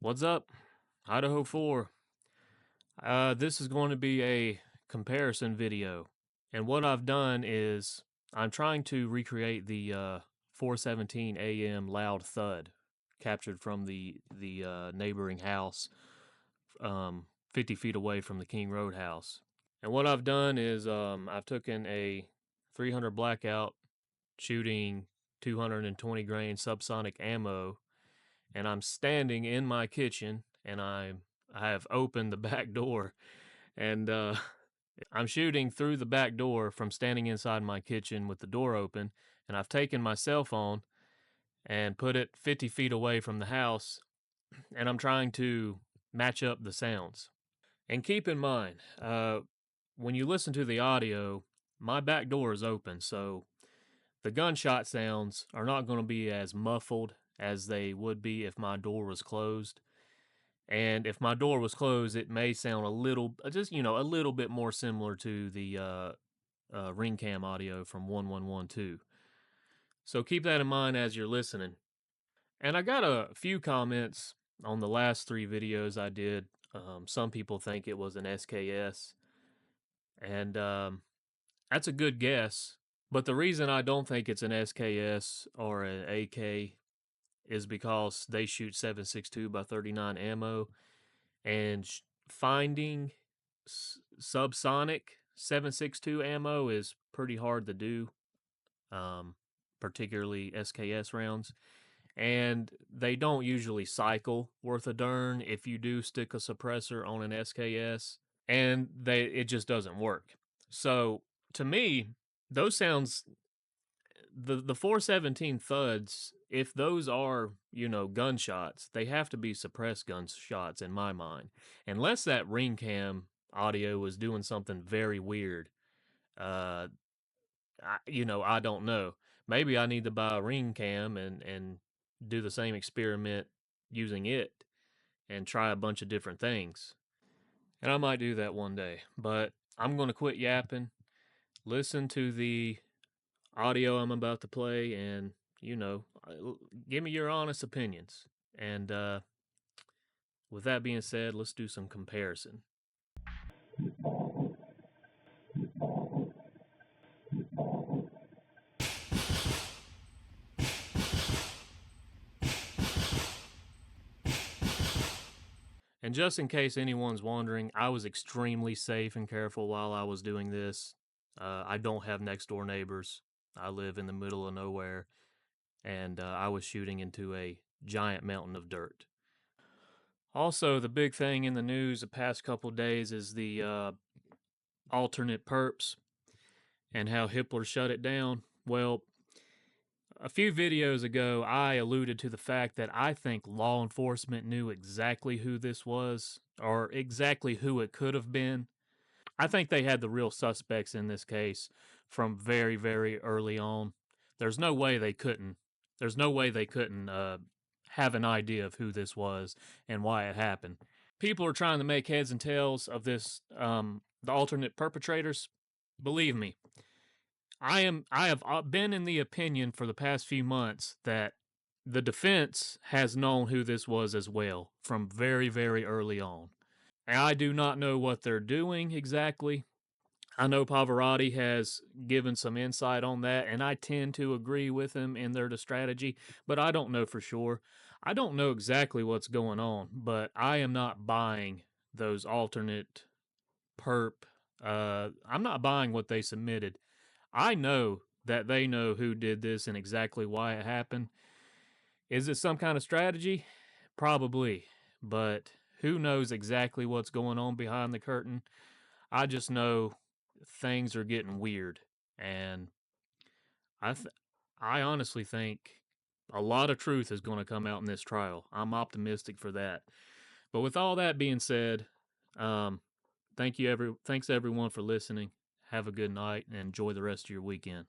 What's up? Idaho 4. This is going to be a comparison video. And what I've done is I'm trying to recreate the 4:17 a.m. loud thud captured from the neighboring house 50 feet away from the King Road house. And what I've done is I've taken a 300 blackout shooting 220 grain subsonic ammo, and I'm standing in my kitchen, and I have opened the back door, and I'm shooting through the back door from standing inside my kitchen with the door open, and I've taken my cell phone and put it 50 feet away from the house, and I'm trying to match up the sounds. And keep in mind, when you listen to the audio, my back door is open, so the gunshot sounds are not going to be as muffled as they would be if my door was closed. And if my door was closed, it may sound a little, a little bit more similar to the ring cam audio from 1112. So keep that in mind as you're listening. And I got a few comments on the last 3 videos I did. Some people think it was an SKS, and that's a good guess. But the reason I don't think it's an SKS or an AK is because they shoot 7.62 by 39 ammo, and finding subsonic 7.62 ammo is pretty hard to do, particularly SKS rounds. And they don't usually cycle worth a darn if you do stick a suppressor on an SKS, and it just doesn't work. So to me, those sounds, the 417 thuds, if those are, gunshots, they have to be suppressed gunshots in my mind. Unless that ring cam audio was doing something very weird. I don't know. Maybe I need to buy a ring cam and do the same experiment using it and try a bunch of different things. And I might do that one day. But I'm going to quit yapping, listen to the audio I'm about to play, and, give me your honest opinions. And with that being said, let's do some comparison. And just in case anyone's wondering, I was extremely safe and careful while I was doing this. I don't have next door neighbors. I live in the middle of nowhere, and I was shooting into a giant mountain of dirt. Also, the big thing in the news the past couple days is the alternate perps and how Hitler shut it down. Well, a few videos ago, I alluded to the fact that I think law enforcement knew exactly who this was, or exactly who it could have been. I think they had the real suspects in this case from very, very early on. There's no way they couldn't. There's no way they couldn't have an idea of who this was and why it happened. People are trying to make heads and tails of this, the alternate perpetrators. Believe me, I have been in the opinion for the past few months that the defense has known who this was as well from very, very early on. And I do not know what they're doing exactly. I know Pavarotti has given some insight on that, and I tend to agree with him in their strategy, but I don't know for sure. I don't know exactly what's going on, but I am not buying those alternate perp. I'm not buying what they submitted. I know that they know who did this and exactly why it happened. Is it some kind of strategy? Probably, but who knows exactly what's going on behind the curtain? I just know things are getting weird, and I th- I honestly think a lot of truth is going to come out in this trial. I'm optimistic for that. But with all that being said, um, thanks everyone for listening. Have a good night and enjoy the rest of your weekend.